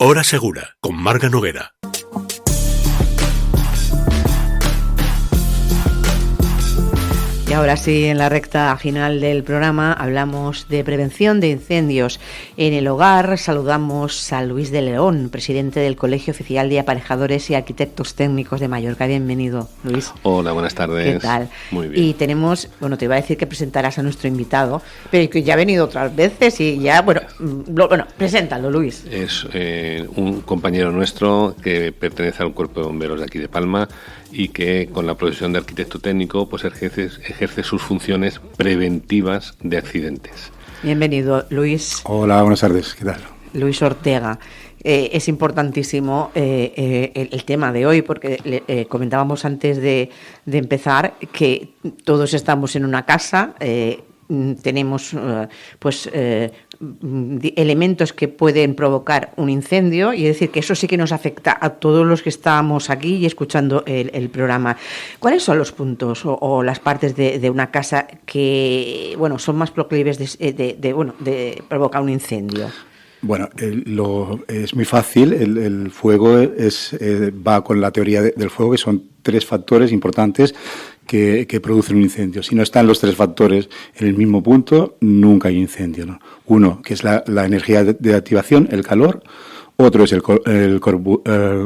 Hora Segura, con Marga Noguera. Y ahora sí, en la recta final del programa hablamos de prevención de incendios en el hogar. Saludamos a Luis de León, presidente del Colegio Oficial de Aparejadores y Arquitectos Técnicos de Mallorca. Bienvenido, Luis. Hola, buenas tardes. ¿Qué tal? Muy bien. Y tenemos, te iba a decir que presentarás a nuestro invitado, pero que ya ha venido otras veces y ya, preséntalo, Luis. Es un compañero nuestro que pertenece al Cuerpo de Bomberos de aquí de Palma y que con la profesión de arquitecto técnico pues ejerce sus funciones preventivas de accidentes. Bienvenido, Luis. Hola, buenas tardes. ¿Qué tal? Luis Ortega. Es importantísimo el tema de hoy porque comentábamos antes de empezar que todos estamos en una casa, tenemos elementos que pueden provocar un incendio, y es decir, que eso sí que nos afecta a todos los que estamos aquí y escuchando el programa. ¿Cuáles son los puntos o las partes de una casa que son más proclives de provocar un incendio? Bueno, es muy fácil. El fuego va con la teoría del fuego, que son 3 factores importantes que producen un incendio. Si no están los 3 factores en el mismo punto, nunca hay incendio, ¿no? Uno, que es la energía de activación, el calor. Otro es el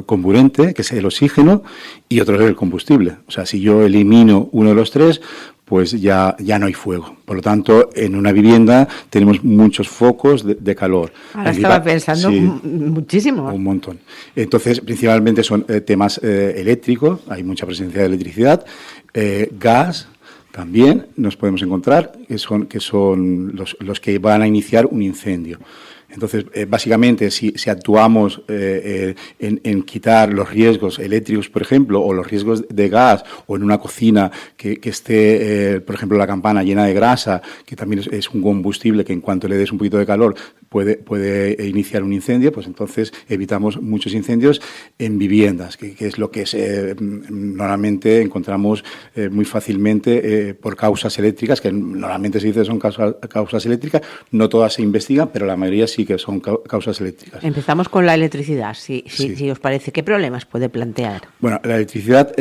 comburente, que es el oxígeno, y otro es el combustible. O sea, si yo elimino uno de los 3, pues ya no hay fuego. Por lo tanto, en una vivienda tenemos muchos focos de calor. Ahora estaba pensando muchísimo. Un montón. Entonces, principalmente son temas eléctricos, hay mucha presencia de electricidad, gas. También nos podemos encontrar que son los que van a iniciar un incendio. Entonces, básicamente, si actuamos en quitar los riesgos eléctricos, por ejemplo, o los riesgos de gas, o en una cocina que esté, por ejemplo, la campana llena de grasa, que también es un combustible que en cuanto le des un poquito de calor puede iniciar un incendio, pues entonces evitamos muchos incendios en viviendas, que es lo que normalmente encontramos muy fácilmente por causas eléctricas, que normalmente se dice que son causas eléctricas. No todas se investigan, pero la mayoría sí que son causas eléctricas. Empezamos con la electricidad, si os parece. ¿Qué problemas puede plantear? Bueno, la electricidad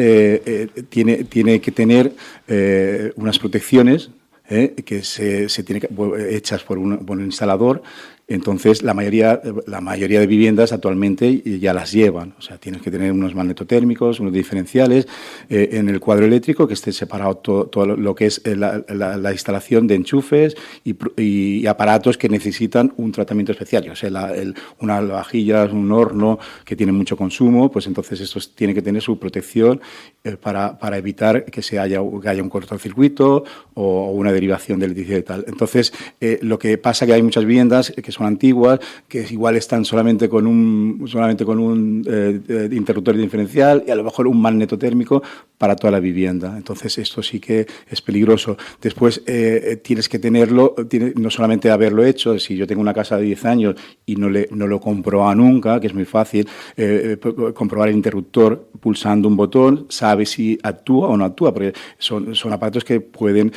tiene que tener unas protecciones que se tienen hechas por un instalador. Entonces, la mayoría de viviendas actualmente ya las llevan. O sea, tienes que tener unos magnetotérmicos, unos diferenciales en el cuadro eléctrico, que esté separado todo lo que es la instalación de enchufes y aparatos que necesitan un tratamiento especial. O sea, unas vajillas, un horno que tiene mucho consumo, pues entonces estos tienen que tener su protección para evitar que haya un cortocircuito o una derivación de electricidad y tal. Entonces, lo que pasa es que hay muchas viviendas que son antiguas, que igual están solamente con un interruptor diferencial y a lo mejor un magnetotérmico para toda la vivienda. Entonces, esto sí que es peligroso. Después, tienes que tenerlo, no solamente haberlo hecho. Si yo tengo una casa de 10 años y no lo comprueba nunca, que es muy fácil, comprobar el interruptor pulsando un botón, sabe si actúa o no actúa, porque son aparatos que pueden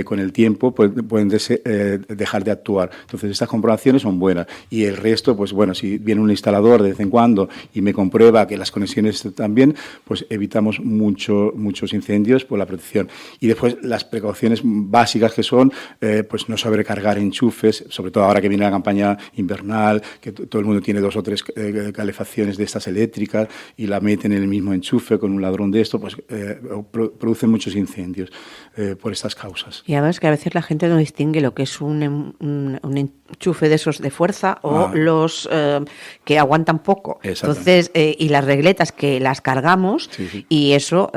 con el tiempo pueden dejar de actuar. Entonces, estas comprobaciones son buenas. Y el resto, pues bueno, si viene un instalador de vez en cuando y me comprueba que las conexiones están bien, pues evitamos muchos incendios por la protección. Y después las precauciones básicas que son, pues no sobrecargar enchufes, sobre todo ahora que viene la campaña invernal, que todo el mundo tiene 2 o 3 calefacciones de estas eléctricas y la meten en el mismo enchufe con un ladrón de esto, pues producen muchos incendios por estas causas. Y además que a veces la gente no distingue lo que es un enchufe de esos de fuerza o los que aguantan poco. Entonces, y las regletas que las cargamos, sí. Y eso,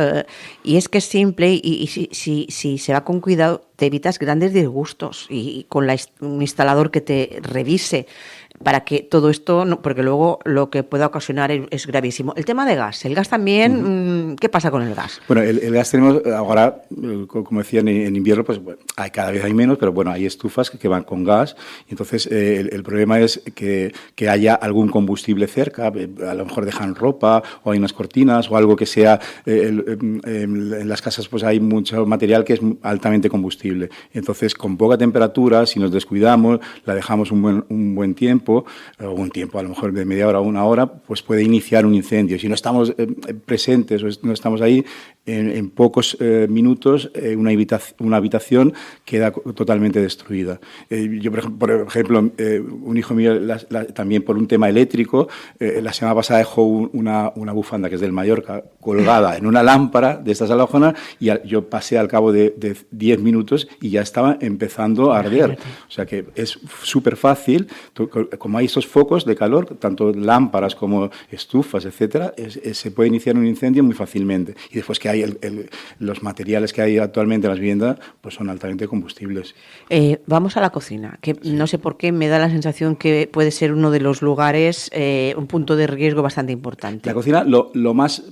y es que es simple y si se va con cuidado te evitas grandes disgustos y con un instalador que te revise para que todo esto, porque luego lo que pueda ocasionar es gravísimo. El tema de gas, el gas también, ¿qué pasa con el gas? Bueno, el gas tenemos ahora, como decía, en invierno, pues bueno, cada vez hay menos, pero bueno, hay estufas que van con gas, y entonces el problema es que haya algún combustible cerca, a lo mejor dejan ropa o hay unas cortinas o algo que sea, en las casas pues hay mucho material que es altamente combustible, entonces con poca temperatura, si nos descuidamos, la dejamos un buen tiempo, tiempo, a lo mejor de media hora a una hora, pues puede iniciar un incendio. Si no estamos presentes o no estamos ahí, en pocos minutos una habitación queda totalmente destruida. Yo, por ejemplo, un hijo mío, también por un tema eléctrico, la semana pasada dejó una bufanda que es del Mallorca colgada en una lámpara de estas halógenas y yo pasé al cabo de 10 minutos y ya estaba empezando a arder. O sea que es súper fácil, como hay estos focos de calor, tanto lámparas como estufas, etcétera, se puede iniciar un incendio muy fácilmente. Y después que hay los materiales que hay actualmente en las viviendas pues son altamente combustibles. Vamos a la cocina, que no sé por qué me da la sensación que puede ser uno de los lugares, un punto de riesgo bastante importante. La cocina, lo más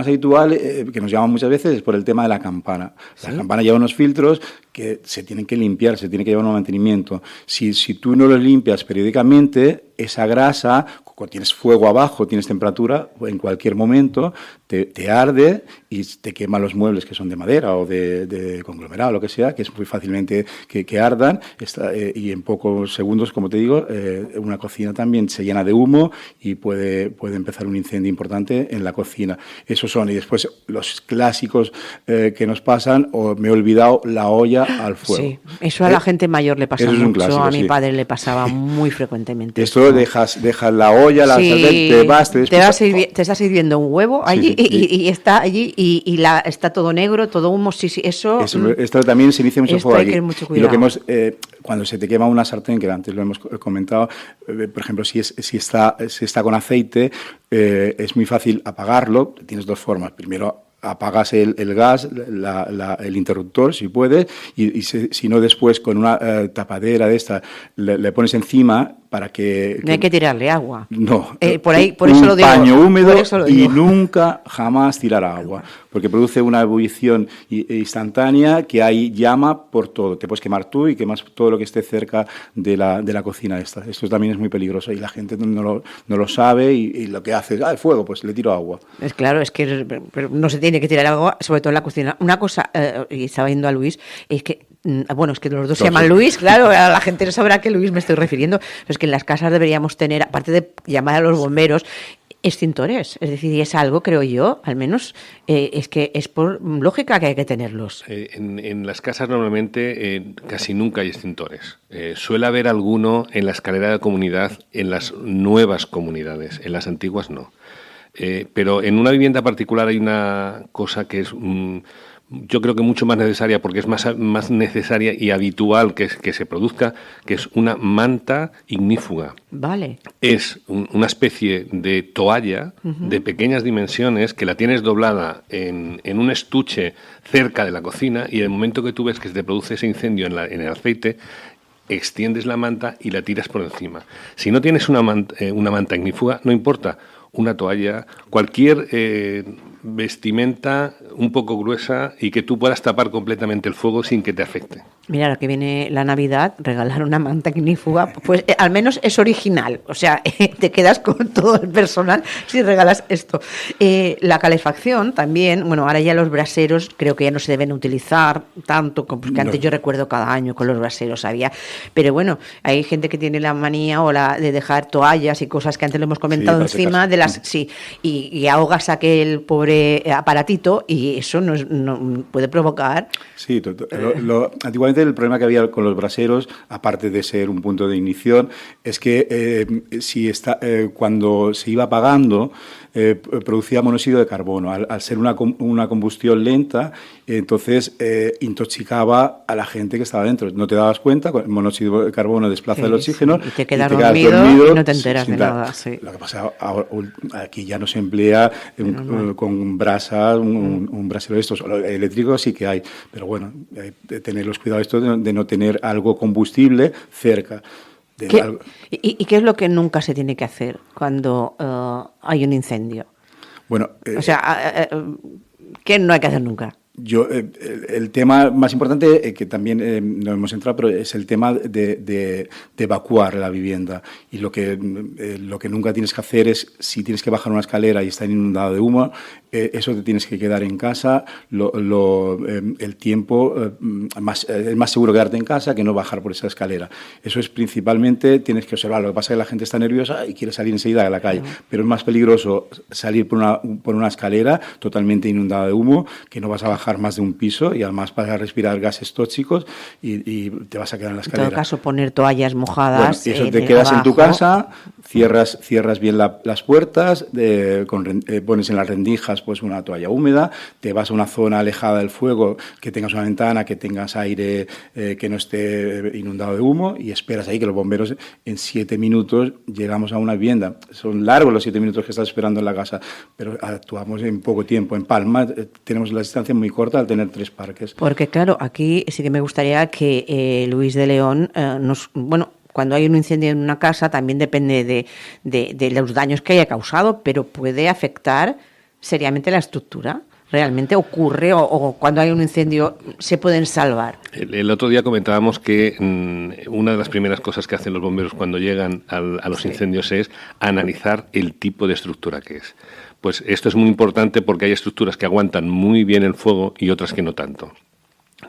habitual, que nos llaman muchas veces, es por el tema de la campana. La campana lleva unos filtros que se tienen que limpiar, se tiene que llevar un mantenimiento. Si tú no los limpias periódicamente, esa grasa, cuando tienes fuego abajo, tienes temperatura, en cualquier momento te arde y te quema los muebles que son de madera o de conglomerado, lo que sea, que es muy fácilmente que ardan y en pocos segundos, como te digo, una cocina también se llena de humo y puede empezar un incendio importante en la cocina. Esos son, y después los clásicos que nos pasan, o me he olvidado la olla al fuego. Sí, eso a la gente mayor le pasa mucho, clásico, a mi padre le pasaba muy frecuentemente. Esto dejas la olla, la sartén, te está sirviendo un huevo allí y está allí y está todo negro, todo humo, eso esto también se inicia mucho fuego allí. Y lo que cuando se te quema una sartén, que antes lo hemos comentado, por ejemplo, si está con aceite, es muy fácil apagarlo. Tienes dos formas. Primero, apagas el gas, el interruptor, si puedes, y si no, después con una tapadera de esta le pones encima para que... No hay que tirarle agua. No. Por eso lo digo. Un paño húmedo y nunca, jamás tirar agua, porque produce una ebullición instantánea que hay llama por todo. Te puedes quemar tú y quemas todo lo que esté cerca de la cocina esta. Esto también es muy peligroso y la gente no lo sabe y lo que hace es, el fuego, pues le tiro agua. Es claro, es que no se tiene que tirar agua, sobre todo en la cocina. Una cosa, y estaba viendo a Luis, es que es que los dos se llaman Luis, claro, la gente no sabrá a qué Luis me estoy refiriendo, pero es que en las casas deberíamos tener, aparte de llamar a los bomberos, extintores. Es decir, y es algo, creo yo, al menos, es que es por lógica que hay que tenerlos. En las casas normalmente casi nunca hay extintores. Suele haber alguno en la escalera de comunidad, en las nuevas comunidades, en las antiguas no. Pero en una vivienda particular hay una cosa que es... yo creo que mucho más necesaria, porque es más necesaria y habitual que se produzca, que es una manta ignífuga. Vale. Es una especie de toalla de pequeñas dimensiones que la tienes doblada en un estuche cerca de la cocina y en el momento que tú ves que se te produce ese incendio en el aceite, extiendes la manta y la tiras por encima. Si no tienes una manta ignífuga, no importa, una toalla, cualquier vestimenta un poco gruesa y que tú puedas tapar completamente el fuego sin que te afecte. Mira, ahora que viene la Navidad, regalar una manta ignífuga, pues al menos es original. O sea, te quedas con todo el personal si regalas esto. La calefacción también, ahora ya los braseros creo que ya no se deben utilizar tanto, porque antes yo recuerdo cada año con los braseros había. Pero bueno, hay gente que tiene la manía de dejar toallas y cosas que antes lo hemos comentado encima de las... Sí, y ahogas aquel pobre aparatito y eso no puede provocar... Sí, antiguamente el problema que había con los braseros, aparte de ser un punto de ignición, es que cuando se iba apagando producía monóxido de carbono. Al ser una combustión lenta, entonces intoxicaba a la gente que estaba dentro. No te dabas cuenta, el monóxido de carbono desplaza el oxígeno y te quedas dormido y no te enteras de nada. Sí. Lo que pasa aquí ya no se emplea con brasas, un brasero de estos. Eléctrico sí que hay, pero bueno, hay que tener los cuidados de no tener algo combustible cerca. ¿Y qué es lo que nunca se tiene que hacer cuando hay un incendio? Bueno, o sea, ¿qué no hay que hacer nunca? el tema más importante, que también no hemos entrado, pero es el tema de evacuar la vivienda. Y lo que nunca tienes que hacer es, si tienes que bajar una escalera y está inundado de humo, eso te tienes que quedar en casa. El tiempo es más seguro quedarte en casa que no bajar por esa escalera. Eso es principalmente, tienes que observar. Lo que pasa es que la gente está nerviosa y quiere salir enseguida a la calle. Pero es más peligroso salir por una escalera totalmente inundada de humo, que no vas a bajar más de un piso y además vas a respirar gases tóxicos y te vas a quedar en la escalera. En todo caso, poner toallas mojadas. Bueno, eso te quedas en tu casa, cierras bien las puertas, pones en las rendijas pues una toalla húmeda, te vas a una zona alejada del fuego, que tengas una ventana, que tengas aire que no esté inundado de humo, y esperas ahí que los bomberos en 7 minutos llegamos a una vivienda. Son largos los 7 minutos que estás esperando en la casa, pero actuamos en poco tiempo. En Palma tenemos la distancia muy corta al tener 3 parques. Porque claro, aquí sí que me gustaría que Luis de León cuando hay un incendio en una casa también depende de los daños que haya causado, pero puede afectar seriamente la estructura. ¿Realmente ocurre o cuando hay un incendio se pueden salvar? El otro día comentábamos que una de las primeras cosas que hacen los bomberos cuando llegan a los incendios es analizar el tipo de estructura que es. Pues esto es muy importante porque hay estructuras que aguantan muy bien el fuego y otras que no tanto.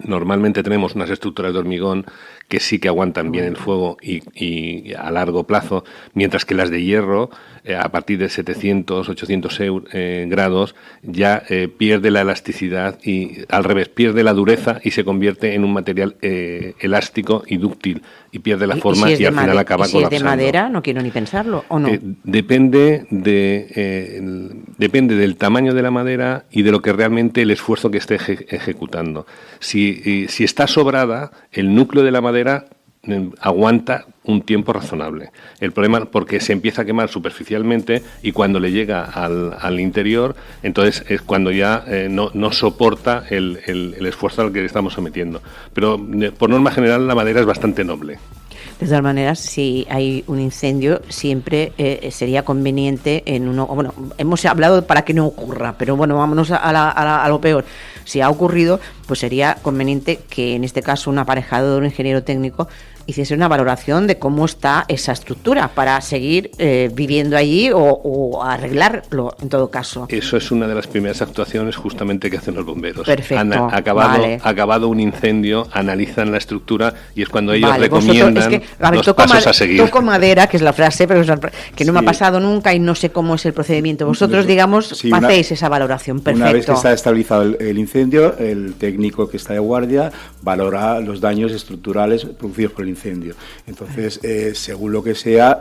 Normalmente tenemos unas estructuras de hormigón que sí que aguantan bien el fuego y a largo plazo, mientras que las de hierro, a partir de 700, 800 grados, ya pierde la elasticidad y, al revés, pierde la dureza y se convierte en un material elástico y dúctil y pierde la forma y al final acaba colapsando. Si es de madera, no quiero ni pensarlo, ¿o no? Depende del tamaño de la madera y de lo que realmente el esfuerzo que esté ejecutando. Si está sobrada, el núcleo de la madera aguanta un tiempo razonable. El problema porque se empieza a quemar superficialmente y cuando le llega al interior, entonces es cuando ya no soporta el esfuerzo al que le estamos sometiendo. Pero por norma general la madera es bastante noble. De todas maneras, si hay un incendio, siempre sería conveniente hemos hablado para que no ocurra, pero bueno, vámonos a lo peor. Si ha ocurrido, pues sería conveniente que en este caso un aparejador, un ingeniero técnico, hiciese una valoración de cómo está esa estructura para seguir viviendo allí o arreglarlo en todo caso. Eso es una de las primeras actuaciones justamente que hacen los bomberos. Perfecto. Acabado un incendio, analizan la estructura y es cuando ellos recomiendan los pasos a seguir. Toco madera, que es la frase, pero que no me ha pasado nunca y no sé cómo es el procedimiento. Vosotros, hacéis esa valoración. Perfecto. Una vez que está estabilizado el incendio, el técnico que está de guardia valora los daños estructurales producidos por el incendio. Entonces, según lo que sea,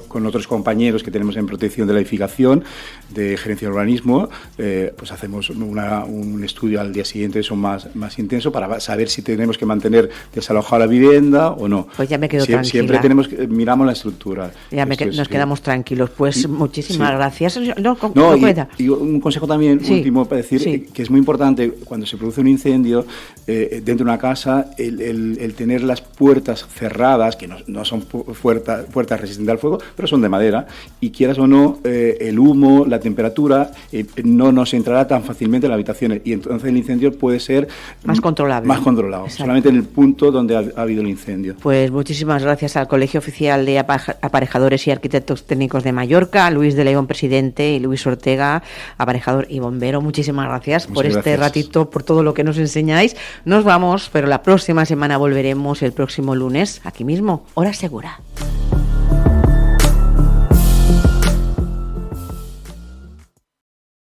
con otros compañeros que tenemos en protección de la edificación, de gerencia de urbanismo, pues hacemos un estudio al día siguiente, eso más intenso, para saber si tenemos que mantener desalojada la vivienda o no. Pues ya me quedo tranquila. Siempre miramos la estructura. Nos quedamos tranquilos. Pues muchísimas gracias. Y un consejo también último para decir que es muy importante cuando se produce un incendio dentro de una casa, el tener las puertas cerradas, que no son puertas resistentes al fuego, pero son de madera, y quieras o no, el humo, la temperatura, no nos entrará tan fácilmente en la habitación, y entonces el incendio puede ser más controlable. Exacto. Solamente en el punto donde ha habido el incendio. Pues muchísimas gracias al Colegio Oficial de Aparejadores y Arquitectos Técnicos de Mallorca, Luis de León, presidente, y Luis Ortega, aparejador y bombero. Muchísimas gracias por este ratito, por todo lo que nos enseñáis. Nos vamos, pero la próxima semana volveremos el próximo lunes, aquí mismo, Hora Segura.